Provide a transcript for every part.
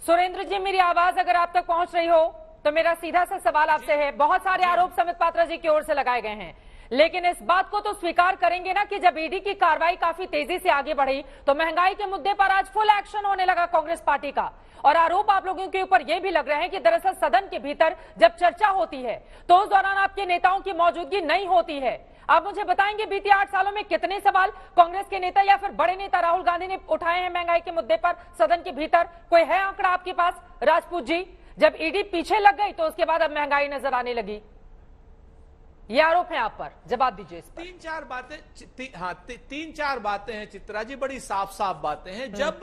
सुरेंद्र जी, मेरी आवाज अगर आप तक पहुंच रही हो तो मेरा सीधा सा सवाल आपसे है। बहुत सारे आरोप संबित पात्रा जी की ओर से लगाए गए हैं, लेकिन इस बात को तो स्वीकार करेंगे ना कि जब ईडी की कार्रवाई काफी तेजी से आगे बढ़ी तो महंगाई के मुद्दे पर आज फुल एक्शन होने लगा कांग्रेस पार्टी का। और आरोप आप लोगों के ऊपर यह भी लग रहे हैं कि दरअसल सदन के भीतर जब चर्चा होती है तो उस दौरान आपके नेताओं की मौजूदगी नहीं होती है। आप मुझे बताएंगे बीते 8 सालों में कितने सवाल कांग्रेस के नेता या फिर बड़े नेता राहुल गांधी ने उठाए हैं महंगाई के मुद्दे पर सदन के भीतर? कोई है आंकड़ा आपके पास राजपूत जी? जब ईडी पीछे लग गई तो उसके बाद अब महंगाई नजर आने लगी, ये आरोप है आप पर, जवाब दीजिए इस पर। तीन चार बातें हैं चित्रा जी, बड़ी साफ साफ बातें हैं। जब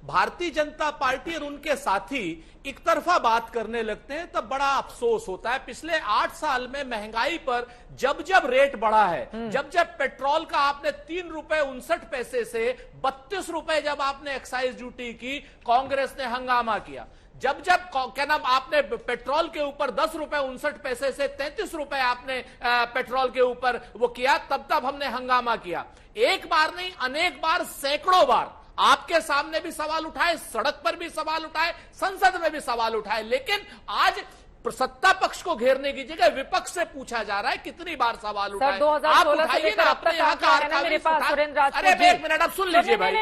भारतीय जनता पार्टी और उनके साथी एक तरफा बात करने लगते हैं तब बड़ा अफसोस होता है। पिछले 8 साल में महंगाई पर जब जब रेट बढ़ा है, जब जब पेट्रोल का आपने 3 रुपए 59 पैसे से 32 रुपए जब आपने एक्साइज ड्यूटी की, कांग्रेस ने हंगामा किया। जब जब क्या नाम आपने पेट्रोल के ऊपर 10 रुपए 59 पैसे से 33 रुपए आपने पेट्रोल के ऊपर वो किया, तब तब हमने हंगामा किया। एक बार नहीं, अनेक बार, सैकड़ों बार आपके सामने भी सवाल उठाए, सड़क पर भी सवाल उठाए, संसद में भी सवाल उठाए। लेकिन आज सत्ता पक्ष को घेरने की जगह विपक्ष से पूछा जा रहा है कितनी बार सवाल उठाए। आप उठाइए ना अपने यहाँ का अरे एक मिनट, आप सुन लीजिए भाई,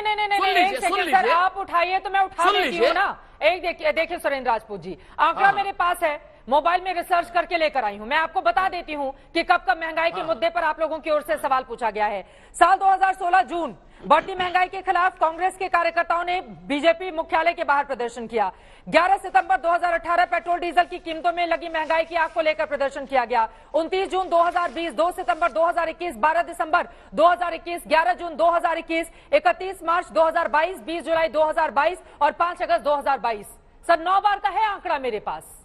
सुन लीजिए, आप उठाइए तो मैं उठा लेती हूँ ना। एक देखिए सुरेंद्र राजपूत जी, आंकड़ा मेरे पास है, मोबाइल में रिसर्च करके लेकर आई हूं। मैं आपको बता देती हूं कि कब कब महंगाई के मुद्दे पर आप लोगों की ओर से सवाल पूछा गया है। साल 2016 जून, बढ़ती महंगाई के खिलाफ कांग्रेस के कार्यकर्ताओं ने बीजेपी मुख्यालय के बाहर प्रदर्शन किया। 11 सितंबर 2018 पेट्रोल डीजल की कीमतों में लगी महंगाई की आग को लेकर प्रदर्शन किया गया। 29 जून 2020, 2 सितंबर 2021, 12 दिसंबर 2021, 11 जून 2021, 31 मार्च 2022, 20 जुलाई 2022 और 5 अगस्त 2022। सर 9 बार का है आंकड़ा मेरे पास।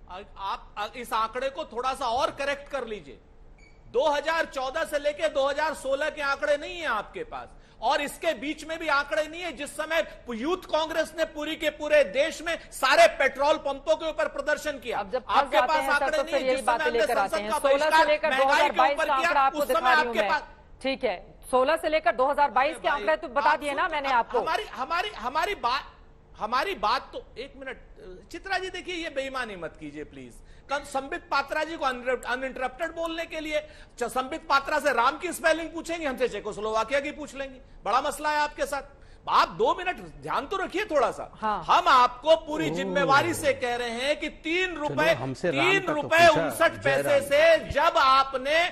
आप इस आंकड़े को थोड़ा सा और करेक्ट कर लीजिए। 2014 से लेके 2016 के आंकड़े नहीं है आपके पास, और इसके बीच में भी आंकड़े नहीं है जिस समय यूथ कांग्रेस ने पूरी के पूरे देश में सारे पेट्रोल पंपों के ऊपर प्रदर्शन किया। आपके पास आंकड़े नहीं है जिस समय हमने संसद का बहिष्कार महंगाई के ऊपर किया, उस समय आपके पास। ठीक है, 16 से लेकर 2022 के आंकड़े तो बता दिए ना मैंने आपको। हमारी बात तो एक मिनट चित्रा जी, देखिए ये बेईमानी मत कीजिए प्लीज। कल संबित पात्रा जी को अनइंटरप्टेड बोलने के लिए संबित पात्रा से राम की स्पेलिंग पूछेंगे, हमसे चेकोस्लोवाकिया की पूछ लेंगे। बड़ा मसला है आपके साथ। आप 2 मिनट ध्यान तो रखिए थोड़ा सा। हाँ। हम आपको पूरी जिम्मेवारी से कह रहे हैं कि 3 रुपए 59 पैसे से जब आपने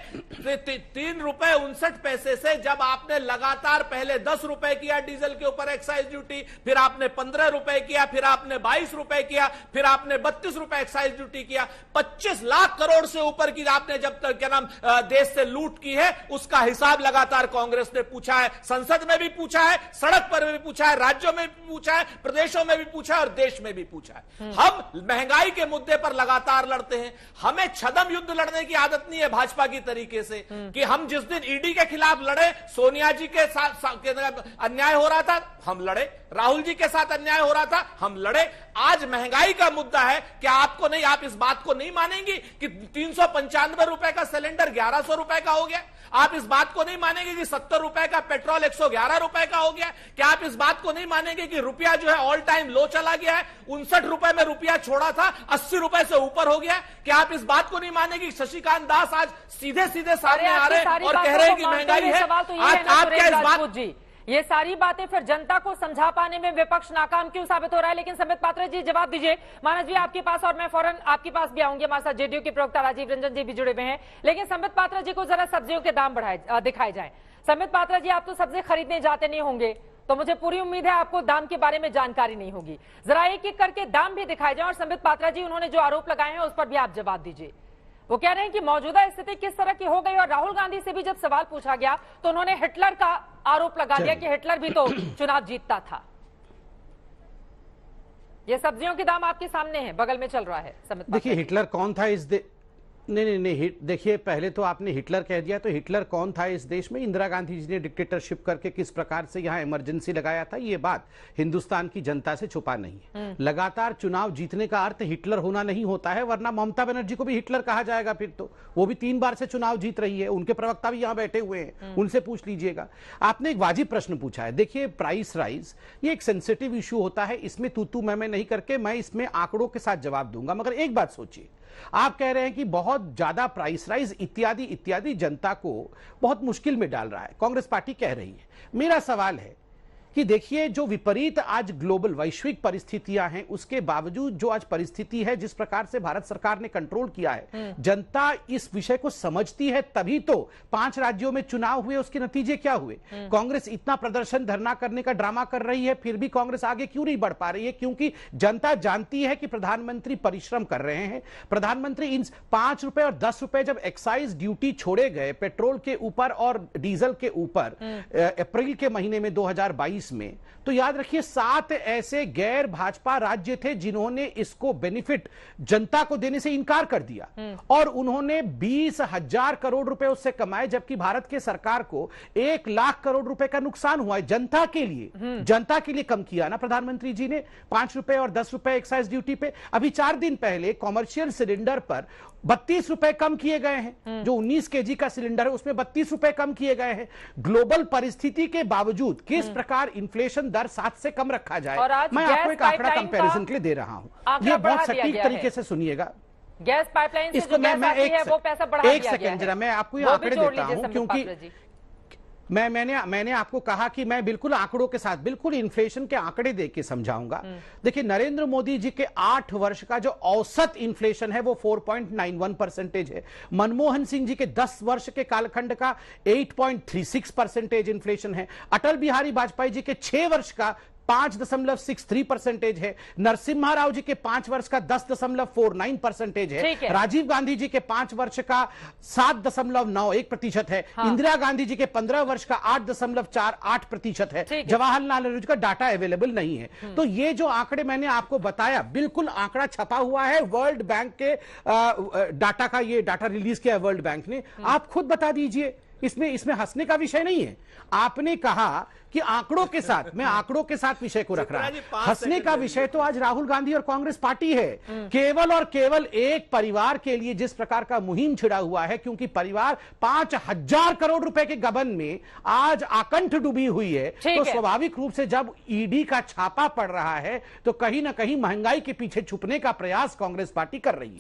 3 रुपए 59 पैसे से जब आपने लगातार पहले 10 रुपए किया डीजल के ऊपर एक्साइज ड्यूटी, फिर आपने 15 रुपए किया, फिर आपने 22 रुपए किया, फिर आपने 32 रुपए एक्साइज ड्यूटी किया, 25 लाख करोड़ से ऊपर की आपने जब तक क्या नाम देश से लूट की है, उसका हिसाब लगातार कांग्रेस ने पूछा है, संसद में भी पूछा है, सड़क पर भी पूछा है, राज्यों में भी पूछा है, प्रदेशों में भी पूछा है और देश में भी पूछा है। हम महंगाई के मुद्दे पर लगातार लड़ते हैं। हमें छदम युद्ध लड़ने की आदत नहीं है भाजपा की तरीके से कि हम जिस दिन ईडी के खिलाफ लड़े, सोनिया जी के साथ अन्याय हो रहा था हम लड़े, राहुल जी के साथ अन्याय हो रहा था हम लड़े। आज महंगाई का मुद्दा है, क्या आपको नहीं, आप इस बात को नहीं मानेंगे कि 395 रुपए का सिलेंडर 1100 रुपए का हो गया? आप इस बात को नहीं मानेंगे कि 70 रुपए का पेट्रोल 111 रुपए का हो गया? क्या आप इस बात को नहीं मानेंगे कि रुपया जो है ऑल टाइम लो चला गया है? 59 रुपए में रुपया छोड़ा था, 80 रुपए से ऊपर हो गया। क्या आप इस बात को नहीं मानेंगे कि शशिकांत दास आज सीधे सीधे सामने आ रहे हैं और कह रहे हैं कि महंगाई है? आप क्या इस बात जी, ये सारी बातें फिर जनता को समझा पाने में विपक्ष नाकाम क्यों साबित हो रहा है? लेकिन संबित पात्रा जी जवाब दीजिए। मानस जी आपके पास, और मैं फौरन आपके पास भी आऊंगी। हमारे साथ जेडीयू के प्रवक्ता राजीव रंजन जी भी जुड़े हुए हैं। लेकिन संबित पात्रा जी को जरा सब्जियों के दाम दिखाए जाएं। संबित पात्रा जी, आप तो सब्जी खरीदने जाते नहीं होंगे, तो मुझे पूरी उम्मीद है आपको दाम के बारे में जानकारी नहीं होगी। जरा एक एक करके दाम भी दिखाए जाए। और संबित पात्रा जी, उन्होंने जो आरोप लगाए हैं उस पर भी आप जवाब दीजिए। वो कह रहे हैं कि मौजूदा स्थिति किस तरह की हो गई, और राहुल गांधी से भी जब सवाल पूछा गया तो उन्होंने हिटलर का आरोप लगा दिया कि हिटलर भी तो चुनाव जीतता था। ये सब्जियों के दाम आपके सामने हैं, बगल में चल रहा है। देखिए हिटलर कौन था नहीं, देखिए, पहले तो आपने हिटलर कह दिया, तो हिटलर कौन था इस देश में? इंदिरा गांधी जी ने डिक्टेटरशिप करके किस प्रकार से यहां इमरजेंसी लगाया था, ये बात हिंदुस्तान की जनता से छुपा नहीं है। लगातार चुनाव जीतने का अर्थ हिटलर होना नहीं होता है, वरना ममता बनर्जी को भी हिटलर कहा जाएगा फिर तो। वो भी 3 बार से चुनाव जीत रही है, उनके प्रवक्ता भी यहां बैठे हुए हैं, उनसे पूछ लीजिएगा। आपने एक वाजिब प्रश्न पूछा है। देखिए, प्राइस राइज ये एक सेंसिटिव इशू होता है, इसमें तू मैं नहीं करके मैं इसमें आंकड़ों के साथ जवाब दूंगा। मगर एक बात सोचिए, आप कह रहे हैं कि बहुत ज्यादा प्राइस राइज इत्यादि इत्यादि जनता को बहुत मुश्किल में डाल रहा है, कांग्रेस पार्टी कह रही है। मेरा सवाल है कि देखिए, जो विपरीत आज ग्लोबल वैश्विक परिस्थितियां हैं, उसके बावजूद जो आज परिस्थिति है, जिस प्रकार से भारत सरकार ने कंट्रोल किया है, जनता इस विषय को समझती है, तभी तो 5 राज्यों में चुनाव हुए, उसके नतीजे क्या हुए। कांग्रेस इतना प्रदर्शन धरना करने का ड्रामा कर रही है, फिर भी कांग्रेस आगे क्यों नहीं बढ़ पा रही है? क्योंकि जनता जानती है कि प्रधानमंत्री परिश्रम कर रहे हैं। प्रधानमंत्री इन 5 रुपए और 10 रुपए जब एक्साइज ड्यूटी छोड़े गए पेट्रोल के ऊपर और डीजल के ऊपर अप्रैल के महीने में 2022 में, तो याद रखिए 7 ऐसे गैर भाजपा राज्य थे जिन्होंने इसको बेनिफिट जनता को देने से इनकार कर दिया और उन्होंने 20,000 करोड़ रुपए उससे कमाए, जबकि भारत के सरकार को 1 लाख करोड़ रुपए का नुकसान हुआ है। जनता के लिए कम किया ना प्रधानमंत्री जी ने, 5 रुपए और 10 रुपए एक्साइज ड्यूटी पे। अभी 4 दिन पहले कॉमर्शियल सिलेंडर पर 32 रुपए कम किए गए हैं। जो 19 केजी का सिलेंडर है उसमें 32 रुपए कम किए गए हैं। ग्लोबल परिस्थिति के बावजूद किस प्रकार इन्फ्लेशन दर 7 से कम रखा जाए, मैं आपको एक आंकड़ा कंपैरिजन के लिए दे रहा हूं, ये बहुत सटीक तरीके से सुनिएगा। गैस पाइपलाइन से जो गैस आती है वो पैसा बढ़ा दिया गया है। एक सेकंड जरा, मैं आपको ये आंकड़े देता हूं, क्योंकि मैंने आपको कहा कि मैं बिल्कुल आंकड़ों के साथ, बिल्कुल इन्फ्लेशन के आंकड़े देख के समझाऊंगा। देखिए, नरेंद्र मोदी जी के 8 वर्ष का जो औसत इन्फ्लेशन है वो 4.91% है। मनमोहन सिंह जी के 10 वर्ष के कालखंड का 8.36% इन्फ्लेशन है। अटल बिहारी वाजपेयी जी के 6 वर्ष का 5.63% है। नरसिम्हा राव जी के 5 वर्ष का 10.49% है। राजीव गांधी जी के 5 वर्ष का 7.91% है। इंदिरा गांधी जी के 15 वर्ष का 8.48% है। जवाहरलाल नेहरू जी का डाटा अवेलेबल नहीं है। तो ये जो आंकड़े मैंने आपको बताया, बिल्कुल आंकड़ा छपा हुआ है वर्ल्ड बैंक के डाटा का, ये डाटा रिलीज किया है वर्ल्ड बैंक ने। आप खुद बता दीजिए, इसमें हंसने का विषय नहीं है। आपने कहा कि आंकड़ों के साथ, मैं आंकड़ों के साथ विषय को रख रहा हूं। हंसने का विषय तो आज राहुल गांधी और कांग्रेस पार्टी है। केवल और केवल एक परिवार के लिए जिस प्रकार का मुहिम छिड़ा हुआ है, क्योंकि परिवार 5,000 करोड़ रुपए के गबन में आज आकंठ डूबी हुई है, तो स्वाभाविक रूप से जब ईडी का छापा पड़ रहा है तो कहीं ना कहीं महंगाई के पीछे छुपने का प्रयास कांग्रेस पार्टी कर रही है।